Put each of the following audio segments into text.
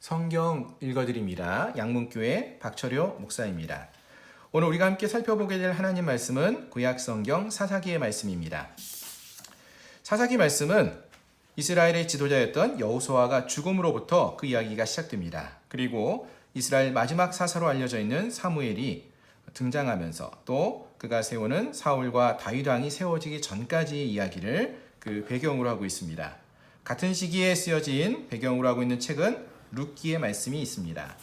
성경 읽어드립니다. 양문교회 박철효 목사입니다. 오늘 우리가 함께 살펴보게 될 하나님 말씀은 구약성경 사사기의 말씀입니다. 사사기 말씀은 이스라엘의 지도자였던 여호수아가 죽음으로부터 그 이야기가 시작됩니다. 그리고 이스라엘 마지막 사사로 알려져 있는 사무엘이 등장하면서 또 그가 세우는 사울과 다윗 왕이 세워지기 전까지의 이야기를 그 배경으로 하고 있습니다. 같은 시기에 쓰여진 배경으로 하고 있는 책은 룻기의 말씀이 있습니다.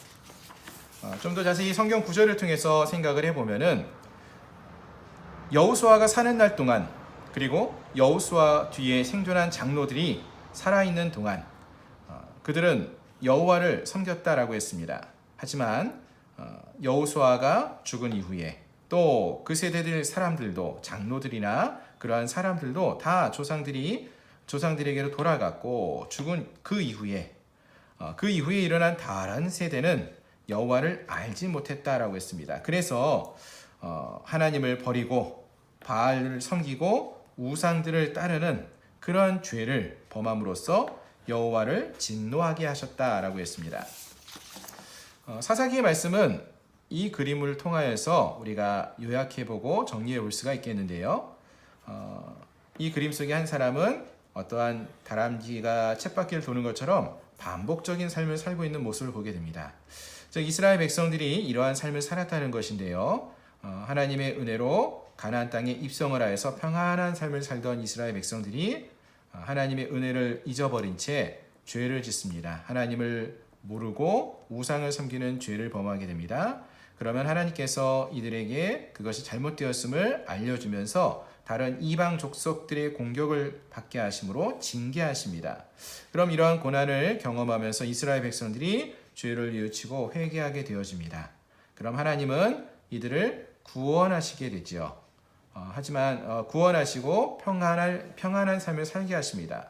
좀 더 자세히 성경 구절을 통해서 생각을 해보면은 여호수아가 사는 날 동안 그리고 여호수아 뒤에 생존한 장로들이 살아있는 동안 그들은 여호와를 섬겼다라고 했습니다. 하지만 여호수아가 죽은 이후에 또 그 세대들 사람들도 장로들이나 그러한 사람들도 다 조상들에게로 돌아갔고 죽은 그 이후에 일어난 다른 세대는 여호와를 알지 못했다라고 했습니다. 그래서 하나님을 버리고 바알을 섬기고 우상들을 따르는 그러한 죄를 범함으로써 여호와를 진노하게 하셨다라고 했습니다. 사사기의 말씀은 이 그림을 통하여서 우리가 요약해보고 정리해 볼 수가 있겠는데요. 이 그림 속의 한 사람은 어떠한 다람쥐가 쳇바퀴를 도는 것처럼 반복적인 삶을 살고 있는 모습을 보게 됩니다. 즉 이스라엘 백성들이 이러한 삶을 살았다는 것인데요. 하나님의 은혜로 가나안 땅에 입성을 하여서 평안한 삶을 살던 이스라엘 백성들이 하나님의 은혜를 잊어버린 채 죄를 짓습니다. 하나님을 모르고 우상을 섬기는 죄를 범하게 됩니다. 그러면 하나님께서 이들에게 그것이 잘못되었음을 알려주면서 다른 이방 족속들의 공격을 받게 하심으로 징계하십니다. 그럼 이러한 고난을 경험하면서 이스라엘 백성들이 죄를 뉘우치고 회개하게 되어집니다. 그럼 하나님은 이들을 구원하시게 되지요. 하지만 구원하시고 평안한 삶을 살게 하십니다.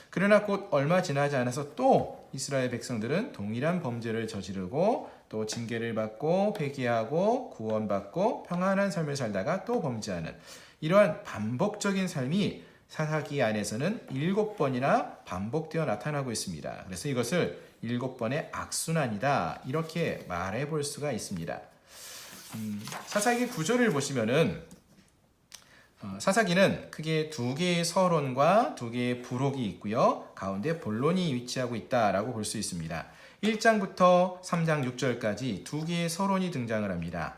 그러나 곧 얼마 지나지 않아서 또 이스라엘 백성들은 동일한 범죄를 저지르고 또 징계를 받고 회개하고 구원받고 평안한 삶을 살다가 또 범죄하는 이러한 반복적인 삶이 사사기 안에서는 7번이나 반복되어 나타나고 있습니다. 그래서 이것을 7번의 악순환이다 이렇게 말해 볼 수가 있습니다. 사사기 구절을 보시면은 사사기는 크게 2개의 서론과 2개의 부록이 있고요. 가운데 본론이 위치하고 있다라고 볼 수 있습니다. 1장부터 3장 6절까지 2개의 서론이 등장을 합니다.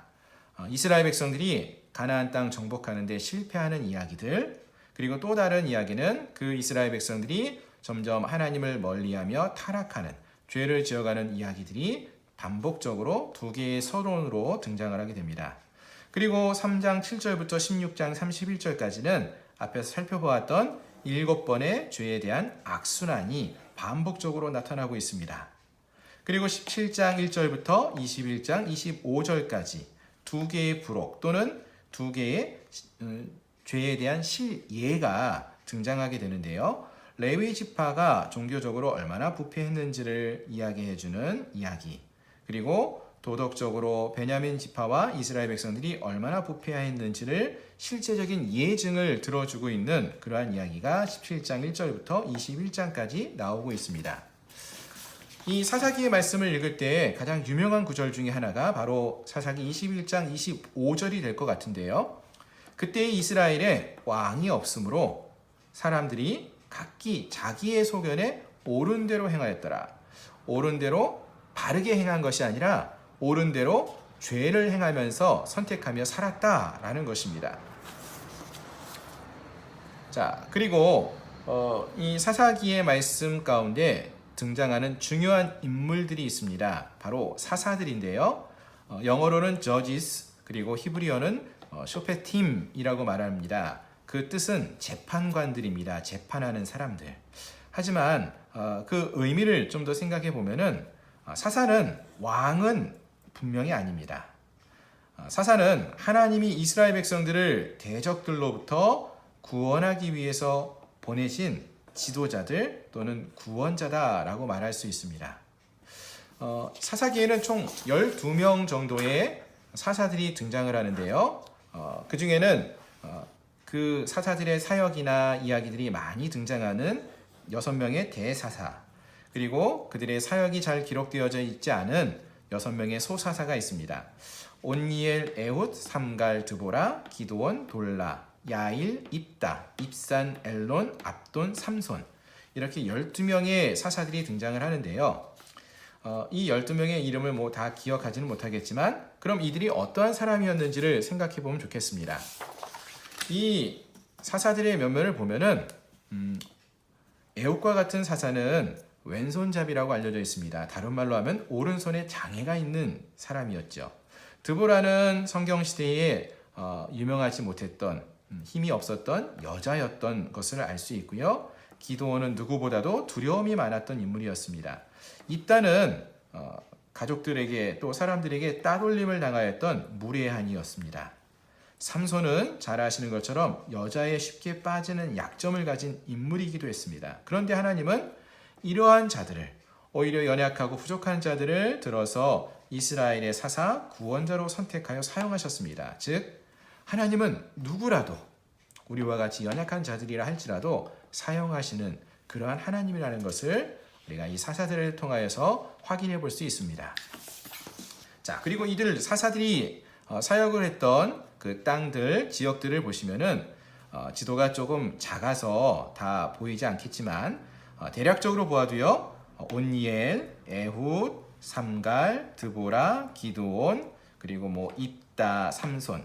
이스라엘 백성들이 가나안 땅 정복하는 데 실패하는 이야기들, 그리고 또 다른 이야기는 그 이스라엘 백성들이 점점 하나님을 멀리하며 타락하는 죄를 지어가는 이야기들이 반복적으로 2개의 서론으로 등장을 하게 됩니다. 그리고 3장 7절부터 16장 31절까지는 앞에서 살펴보았던 7번의 죄에 대한 악순환이 반복적으로 나타나고 있습니다. 그리고 17장 1절부터 21장 25절까지 2개의 부록 또는 2개의 죄에 대한 실예가 등장하게 되는데요. 레위 지파가 종교적으로 얼마나 부패했는지를 이야기해주는 이야기, 그리고 도덕적으로 베냐민 지파와 이스라엘 백성들이 얼마나 부패했는지를 실제적인 예증을 들어주고 있는 그러한 이야기가 17장 1절부터 21장까지 나오고 있습니다. 이 사사기의 말씀을 읽을 때 가장 유명한 구절 중에 하나가 바로 사사기 21장 25절이 될 것 같은데요. 그때 이스라엘에 왕이 없으므로 사람들이 각기 자기의 소견에 옳은 대로 행하였더라. 옳은 대로 바르게 행한 것이 아니라 옳은 대로 죄를 행하면서 선택하며 살았다라는 것입니다. 자, 그리고 이 사사기의 말씀 가운데 등장하는 중요한 인물들이 있습니다. 바로 사사들인데요. 영어로는 judges, 그리고 히브리어는 쇼페팀이라고 말합니다. 그 뜻은 재판관들입니다. 재판하는 사람들. 하지만 그 의미를 좀 더 생각해 보면은 사사는 왕은 분명히 아닙니다. 사사는 하나님이 이스라엘 백성들을 대적들로부터 구원하기 위해서 보내신 지도자들 또는 구원자다라고 말할 수 있습니다. 사사기에는 총 12명 정도의 사사들이 등장을 하는데요. 그 중에는 그 사사들의 사역이나 이야기들이 많이 등장하는 6명의 대사사, 그리고 그들의 사역이 잘 기록되어져 있지 않은 6명의 소사사가 있습니다. 온니엘, 에훗, 삼갈, 드보라, 기드온, 돌라, 야일, 입다, 입산, 엘론, 압돈, 삼손, 이렇게 12명의 사사들이 등장을 하는데요. 이 12명의 이름을 뭐 다 기억하지는 못하겠지만 그럼 이들이 어떠한 사람이었는지를 생각해 보면 좋겠습니다. 이 사사들의 면면을 보면은 에훗과 같은 사사는 왼손잡이라고 알려져 있습니다. 다른 말로 하면 오른손에 장애가 있는 사람이었죠. 드보라는 성경 시대에 유명하지 못했던 힘이 없었던 여자였던 것을 알 수 있고요. 기드온은 누구보다도 두려움이 많았던 인물이었습니다. 입다는 가족들에게 또 사람들에게 따돌림을 당하였던 무례한이었습니다. 삼손은 잘 아시는 것처럼 여자에 쉽게 빠지는 약점을 가진 인물이기도 했습니다. 그런데 하나님은 이러한 자들을, 오히려 연약하고 부족한 자들을 들어서 이스라엘의 사사 구원자로 선택하여 사용하셨습니다. 즉 하나님은 누구라도 우리와 같이 연약한 자들이라 할지라도 사용하시는 그러한 하나님이라는 것을 우리가 이 사사들을 통하여서 확인해 볼 수 있습니다. 자, 그리고 이들 사사들이 사역을 했던 그 땅들, 지역들을 보시면은 지도가 조금 작아서 다 보이지 않겠지만 대략적으로 보아도요. 온니엘, 에훗, 삼갈, 드보라, 기드온, 그리고 뭐 입다, 삼손,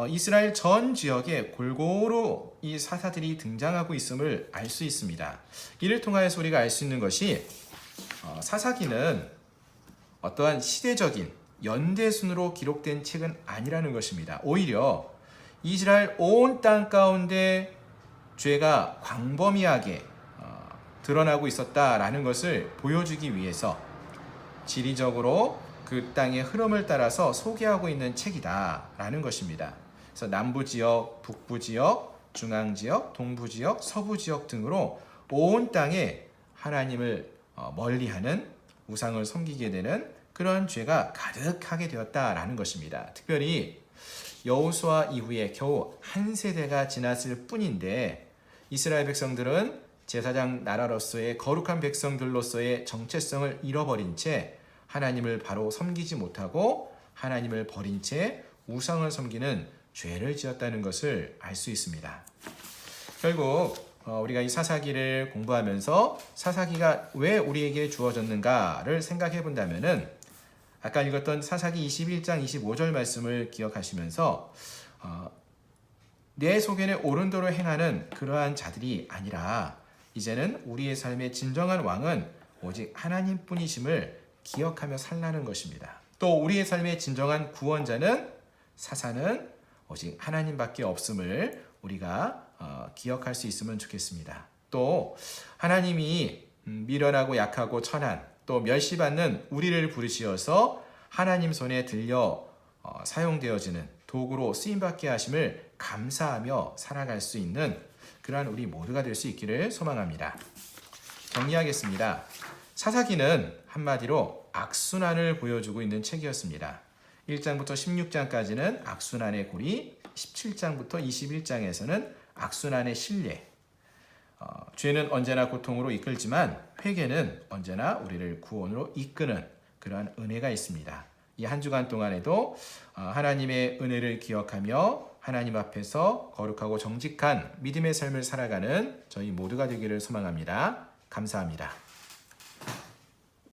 이스라엘 전 지역에 골고루 이 사사들이 등장하고 있음을 알 수 있습니다. 이를 통하여서 우리가 알 수 있는 것이 사사기는 어떠한 시대적인 연대순으로 기록된 책은 아니라는 것입니다. 오히려 이스라엘 온 땅 가운데 죄가 광범위하게 드러나고 있었다라는 것을 보여주기 위해서 지리적으로 그 땅의 흐름을 따라서 소개하고 있는 책이다라는 것입니다. 그래서 남부 지역, 북부 지역, 중앙 지역, 동부 지역, 서부 지역 등으로 온 땅에 하나님을 멀리하는, 우상을 섬기게 되는 그런 죄가 가득하게 되었다라는 것입니다. 특별히 여호수아 이후에 겨우 한 세대가 지났을 뿐인데 이스라엘 백성들은 제사장 나라로서의 거룩한 백성들로서의 정체성을 잃어버린 채 하나님을 바로 섬기지 못하고 하나님을 버린 채 우상을 섬기는 죄를 지었다는 것을 알 수 있습니다. 결국 우리가 이 사사기를 공부하면서 사사기가 왜 우리에게 주어졌는가를 생각해 본다면은 아까 읽었던 사사기 21장 25절 말씀을 기억하시면서 내 속에는 옳은 도로 행하는 그러한 자들이 아니라 이제는 우리의 삶의 진정한 왕은 오직 하나님뿐이심을 기억하며 살라는 것입니다. 또 우리의 삶의 진정한 구원자는, 사사는 오직 하나님밖에 없음을 우리가 기억할 수 있으면 좋겠습니다. 또 하나님이 미련하고 약하고 천한, 또 멸시받는 우리를 부르시어서 하나님 손에 들려 사용되어지는 도구로 쓰임받게 하심을 감사하며 살아갈 수 있는 그러한 우리 모두가 될 수 있기를 소망합니다. 정리하겠습니다. 사사기는 한마디로 악순환을 보여주고 있는 책이었습니다. 1장부터 16장까지는 악순환의 고리, 17장부터 21장에서는 악순환의 신뢰. 죄는 언제나 고통으로 이끌지만 회개는 언제나 우리를 구원으로 이끄는 그러한 은혜가 있습니다. 이 한 주간 동안에도 하나님의 은혜를 기억하며 하나님 앞에서 거룩하고 정직한 믿음의 삶을 살아가는 저희 모두가 되기를 소망합니다. 감사합니다.